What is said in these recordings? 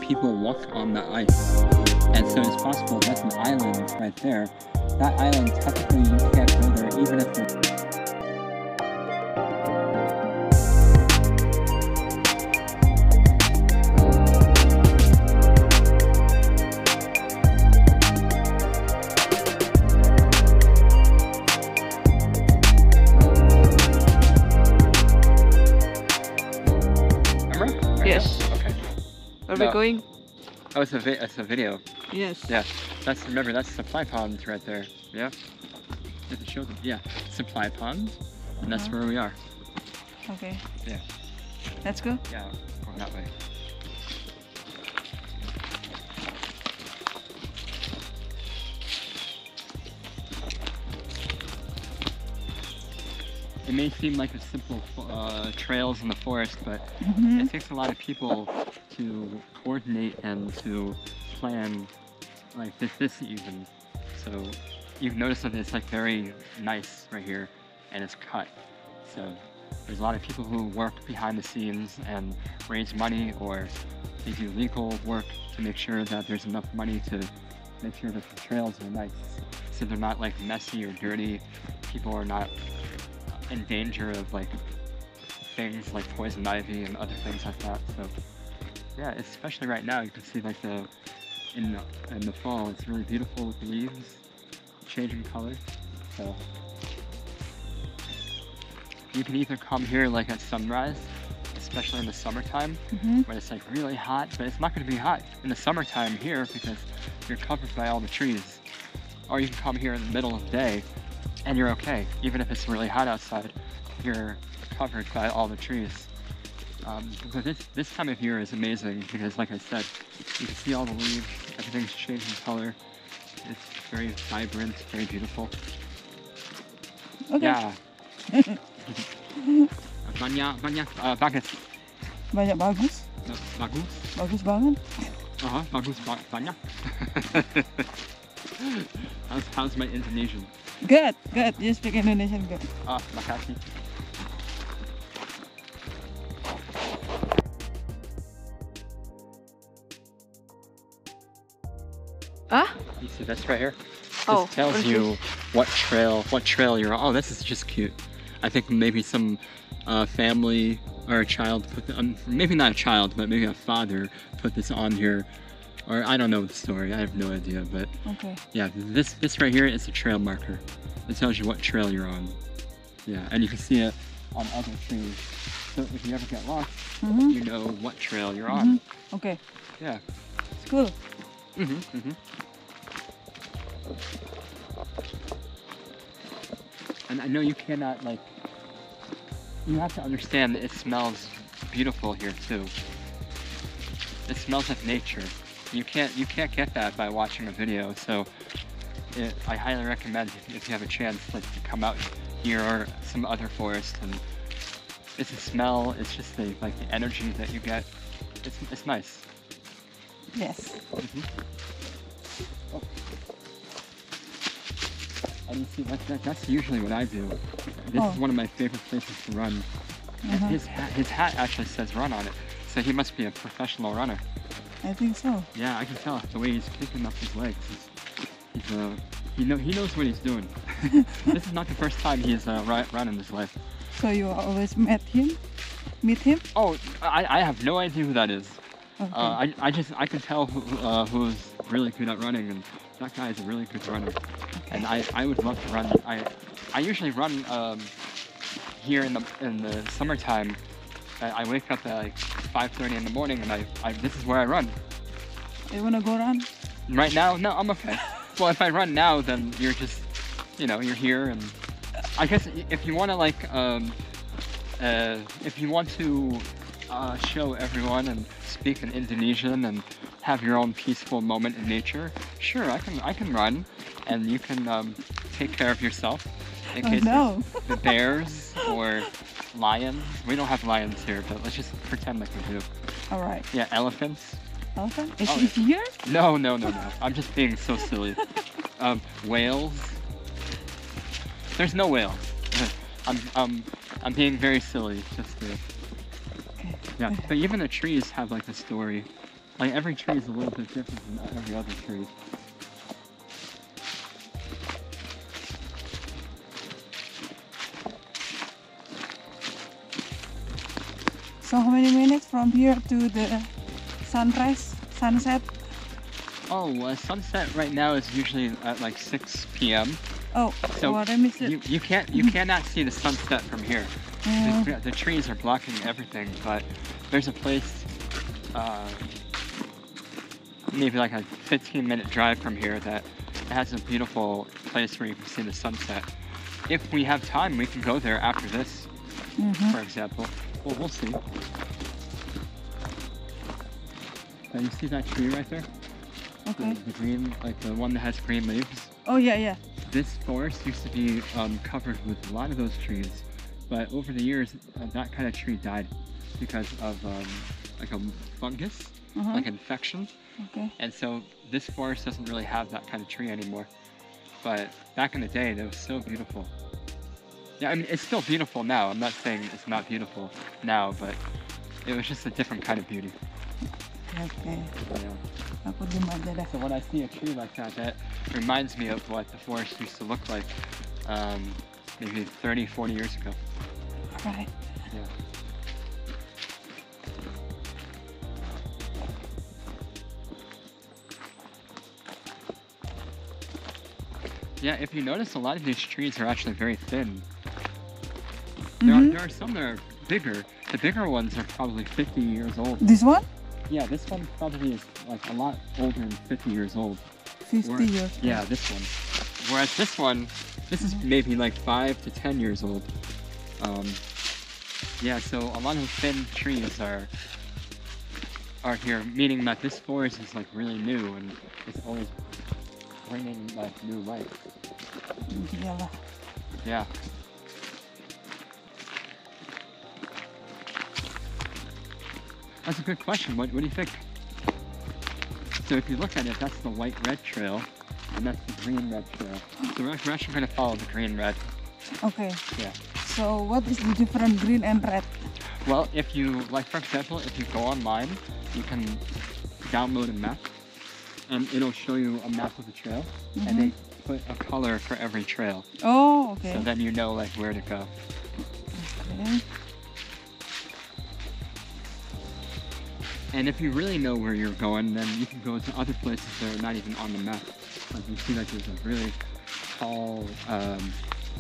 people walk on the ice. And so it's possible that's an island right there. That island, technically you can't go there even if you're... Yes. Okay. Are we going? Oh, it's a video. Yes. Yeah. Remember, that's supply pond right there. Yeah. You have to show them. Yeah. Supply pond. And that's where we are. Okay. Yeah. Let's go. Yeah. Going that way. It may seem like a simple trails in the forest, but it takes a lot of people to coordinate and to plan like this even. So you've noticed that it's like very nice right here and it's cut. So there's a lot of people who work behind the scenes and raise money, or they do legal work to make sure that there's enough money to make sure that the trails are nice. So they're not like messy or dirty. People are not in danger of like things like poison ivy and other things like that. So yeah, especially right now you can see like in the fall it's really beautiful with the leaves changing color. So you can either come here like at sunrise, especially in the summertime when it's like really hot, but it's not going to be hot in the summertime here because you're covered by all the trees. Or you can come here in the middle of the day and you're okay. Even if it's really hot outside, you're covered by all the trees. But this time of year is amazing because, like I said, you can see all the leaves, everything's changing color. It's very vibrant, very beautiful. Okay. Yeah. Bagus. Banyak bagus. Bagus. Bagus banget. Bagus banyak. How's my Indonesian? Good, good. You speak Indonesian good. Makasih. You see this right here? This tells you what trail you're on. Oh, this is just cute. I think maybe some family or a child put maybe not a child, but maybe a father put this on here. Or I don't know the story, I have no idea, but yeah, this right here is a trail marker. It tells you what trail you're on. Yeah, and you can see it on other trees. So if you ever get lost, you know what trail you're on. Okay. Yeah. It's cool. And I know you cannot you have to understand that it smells beautiful here too. It smells like nature. You can't get that by watching a video, so I highly recommend if you have a chance to come out here or some other forest, and it's a smell, it's just the energy that you get. It's nice. Yes. And you see, that's usually what I do. This is one of my favorite places to run. And his hat actually says run on it, so he must be a professional runner. I think so. Yeah, I can tell the way he's kicking up his legs. He knows what he's doing. This is not the first time he's run in his life. So you always meet him? Oh, I have no idea who that is. Okay. I can tell who's really good at running, and that guy is a really good runner. Okay. And I would love to run. I usually run here in the summertime. I wake up at like 5:30 in the morning, and this is where I run. You wanna go run? Right now? No, I'm okay. Well, if I run now, then you're just, you're here, and I guess if you want to if you want to show everyone and speak in Indonesian and have your own peaceful moment in nature, sure, I can run, and you can take care of yourself in case the bears or lions. We don't have lions here, but let's just pretend like we do. All right. Yeah, elephants. Elephant? Is he here? No. I'm just being so silly. Whales. There's no whales. I'm being very silly. Just to, yeah. But even the trees have like a story. like every tree is a little bit different from every other tree. So how many minutes from here to the sunset? Oh, sunset right now is usually at like 6 p.m. Oh, so what I missed it. you cannot see the sunset from here. The trees are blocking everything, but there's a place, maybe like a 15-minute drive from here that has a beautiful place where you can see the sunset. If we have time, we can go there after this, for example. Well, we'll see. You see that tree right there? Okay. The green, like the one that has green leaves? Oh, yeah. This forest used to be covered with a lot of those trees, but over the years, that kind of tree died because of like a fungus, like infection. Okay. And so this forest doesn't really have that kind of tree anymore. But back in the day, it was so beautiful. Yeah, I mean, it's still beautiful now. I'm not saying it's not beautiful now, but it was just a different kind of beauty. Okay. Yeah. Aku diem aja dah. So when I see a tree like that, that reminds me of what the forest used to look like maybe 30, 40 years ago. Right. Yeah. Yeah, if you notice, a lot of these trees are actually very thin. There are some that are bigger. The bigger ones are probably 50 years old. This one? Yeah, this one probably is like a lot older than 50 years old. 50 years. Yeah, this one. Whereas this one, this is maybe like 5 to 10 years old. Yeah, so a lot of thin trees are here, meaning that this forest is like really new and it's always bringing like new life. Yeah. That's a good question. What do you think? So if you look at it, that's the white-red trail, and that's the green-red trail. So we're actually going to follow the green-red. Okay. Yeah. So what is the difference green and red? Well, if you, like for example, if you go online, you can download a map, and it'll show you a map of the trail, and they put a color for every trail. Oh, okay. So then you know like where to go. Okay. And if you really know where you're going, then you can go to other places that are not even on the map. Like you see, like there's a really tall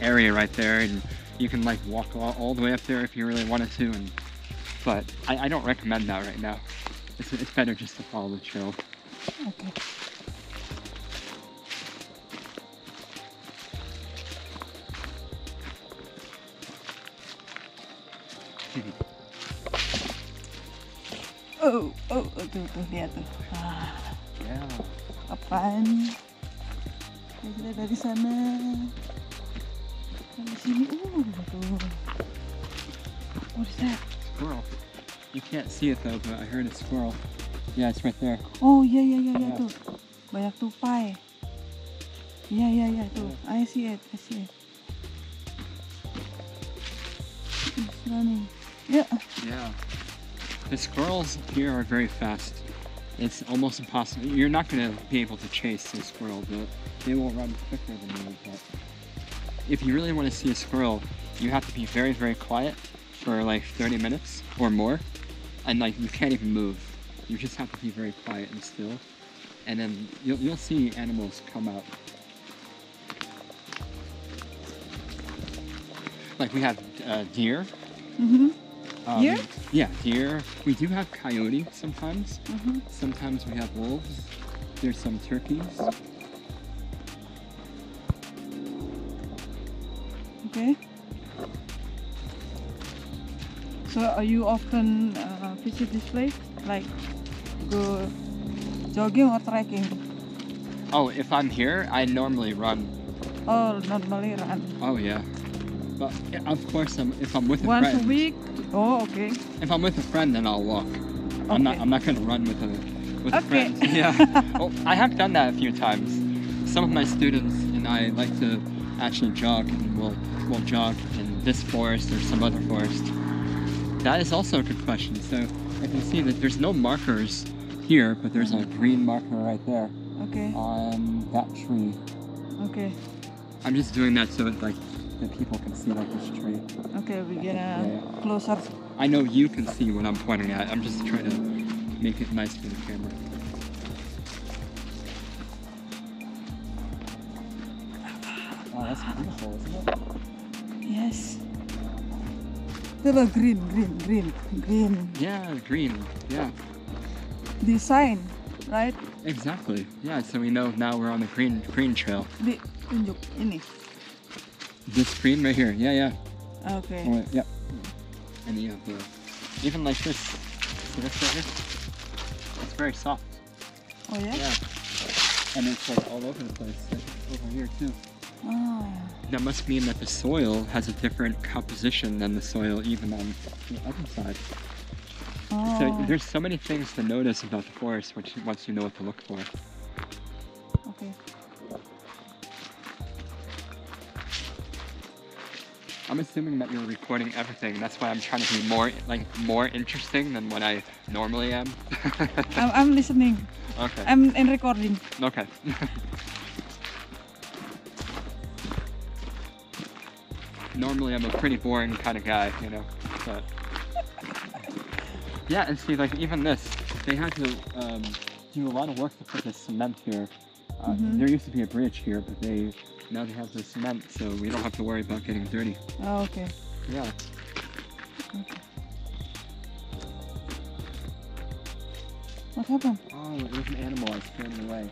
area right there, and you can like walk all the way up there if you really wanted to. But I don't recommend that right now. It's better just to follow the trail. Okay. Tuh lihat tuh. Yeah. Apaan? Kita dari sana. Dari sini. Tuh. What is that? Squirrel. You can't see it though, but I heard a squirrel. Yeah, it's right there. Oh iya tuh. Banyak tupai. Iya tuh. I see it. It's running. Yeah. Yeah. The squirrels here are very fast. It's almost impossible. You're not going to be able to chase a squirrel, but they will run quicker than you. But if you really want to see a squirrel, you have to be very, very quiet for like 30 minutes or more. And like you can't even move. You just have to be very quiet and still. And then you'll see animals come out. Like we have deer. Deer? Yeah, deer. We do have coyote sometimes. Sometimes we have wolves. There's some turkeys. Okay. So are you often visit this place? Like go jogging or trekking? Oh, if I'm here, I normally run. Oh, normally run. Oh yeah. But of course, if I'm with a friend. Once a week? Oh, okay. If I'm with a friend, then I'll walk. Okay. I'm not gonna run with a friend. Yeah. Well, I have done that a few times. Some of my students and I like to actually jog, and we'll jog in this forest or some other forest. That is also a good question. So if you see that there's no markers here, but there's a green marker right there Okay. on that tree. Okay. I'm just doing that so that, like, the people can see like this tree. Okay, we're gonna Yeah. closer. I know you can see what I'm pointing at. I'm just trying to make it nice for the camera. Oh, that's beautiful, isn't it? Yes. The green. Yeah, green. Yeah, Design, right? exactly. Yeah, so we know now we're on the green trail. Tunjuk ini. This green right here. Yeah. Okay. Oh, yep. And you have the, even like this. See this right here? It's very soft. Oh yeah? Yeah. And it's like all over the place. Like over here too. Oh. That must mean that the soil has a different composition than the soil even on the other side. Oh. So there's so many things to notice about the forest once you know what to look for. Okay. I'm assuming that you're recording everything. That's why I'm trying to be more interesting than what I normally am. I'm listening. Okay. I'm in recording. Okay. Normally I'm a pretty boring kind of guy, you know, but yeah, and see, like even this, they had to do a lot of work to put this cement here. There used to be a bridge here, but now they have the cement, so we don't have to worry about getting dirty. Oh, okay. Yeah. Okay. What happened? Oh, it was an animal I scared away.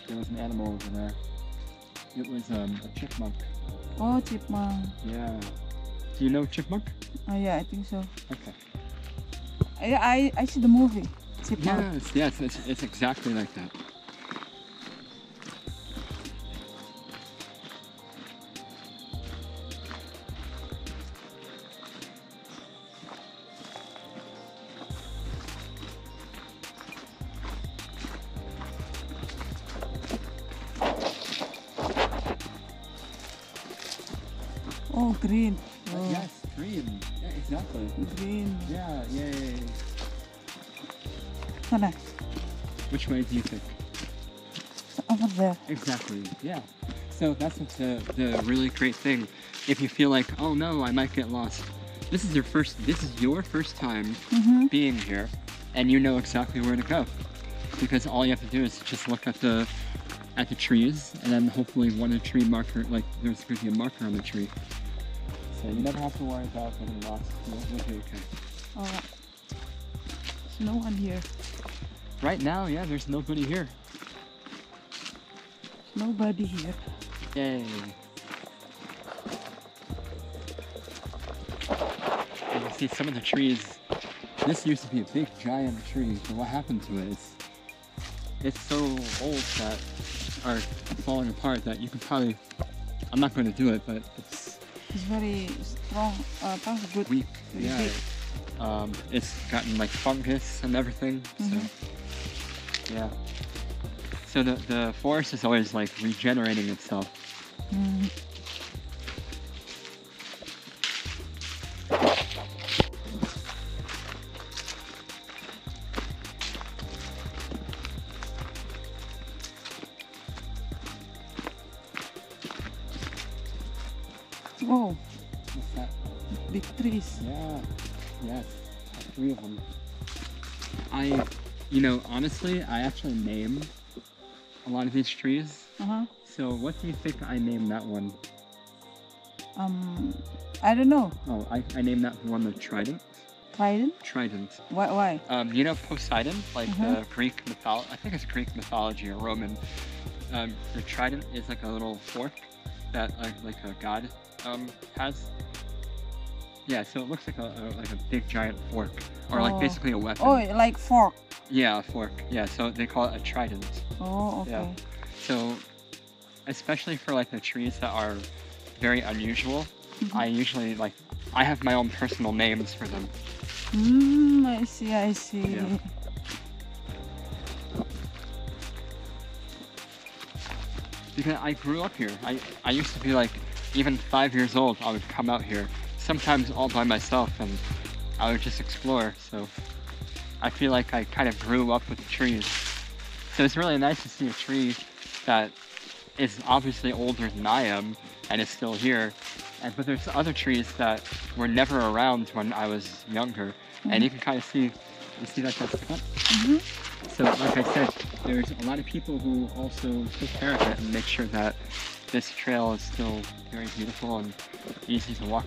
There was an animal over there. It was a chipmunk. Oh, chipmunk. Yeah. Do you know chipmunk? Oh yeah, I think so. Okay. I see the movie. Chipmunk. Yes, it's exactly like that. Oh, green. Oh. Yes, green. Yeah, exactly. Green. Yeah. Sana. Which way do you think? Over there. Exactly. Yeah. So that's the really great thing. If you feel like, oh no, I might get lost, this is your first time being here, and you know exactly where to go, because all you have to do is just look at the trees, and then hopefully one tree marker, like there's going to be a marker on the tree. So you never have to worry about getting lost. You'll be okay. Alright. There's no one here. Right now, yeah, there's nobody here. Nobody here. Yay. You can see some of the trees. This used to be a big giant tree, but what happened to it? It's so old that, or falling apart, that you could probably, I'm not going to do it, but it's very strong. Good. weak. Very Yeah. big. It's gotten like fungus and everything. So yeah. So the forest is always like regenerating itself. Oh, What's that? big trees. Yeah. Yes. 3 of them. Honestly, I actually named a lot of these trees. So what do you think I named that one? I don't know. Oh, I named that one the Trident. Trident? Trident. Why? You know Poseidon, like the Greek mythology. I think it's Greek mythology or Roman. The trident is like a little fork that like a god has. Yeah, so it looks like a big giant fork, or like basically a weapon. Oh, like fork. Yeah, a fork. Yeah, so they call it a trident. Oh, okay. Yeah. So, especially for like the trees that are very unusual, I usually I have my own personal names for them. I see. Yeah. Because I grew up here. I used to be like, even 5 years old, I would come out here, sometimes all by myself, and I would just explore. So I feel like I kind of grew up with the trees. So it's really nice to see a tree that is obviously older than I am and is still here. But there's other trees that were never around when I was younger. And you can kind of see, you see that that's cut? So like I said, there's a lot of people who also take care of it and make sure that this trail is still very beautiful and easy to walk.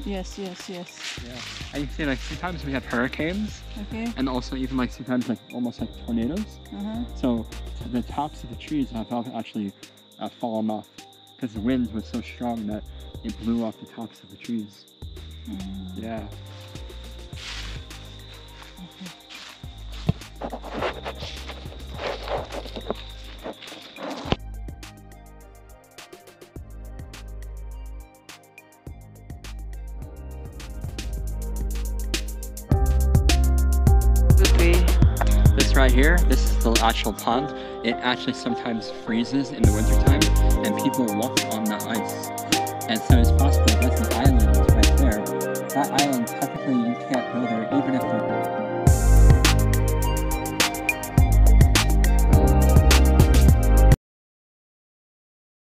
Yes, yes, yes. Yeah. And you can see like sometimes we have hurricanes. Okay. And also even like sometimes like almost like tornadoes. So the tops of the trees have actually fallen off because the wind was so strong that it blew off the tops of the trees. Yeah. This right here, this is the actual pond. It actually sometimes freezes in the wintertime and people walk on the ice. And so it's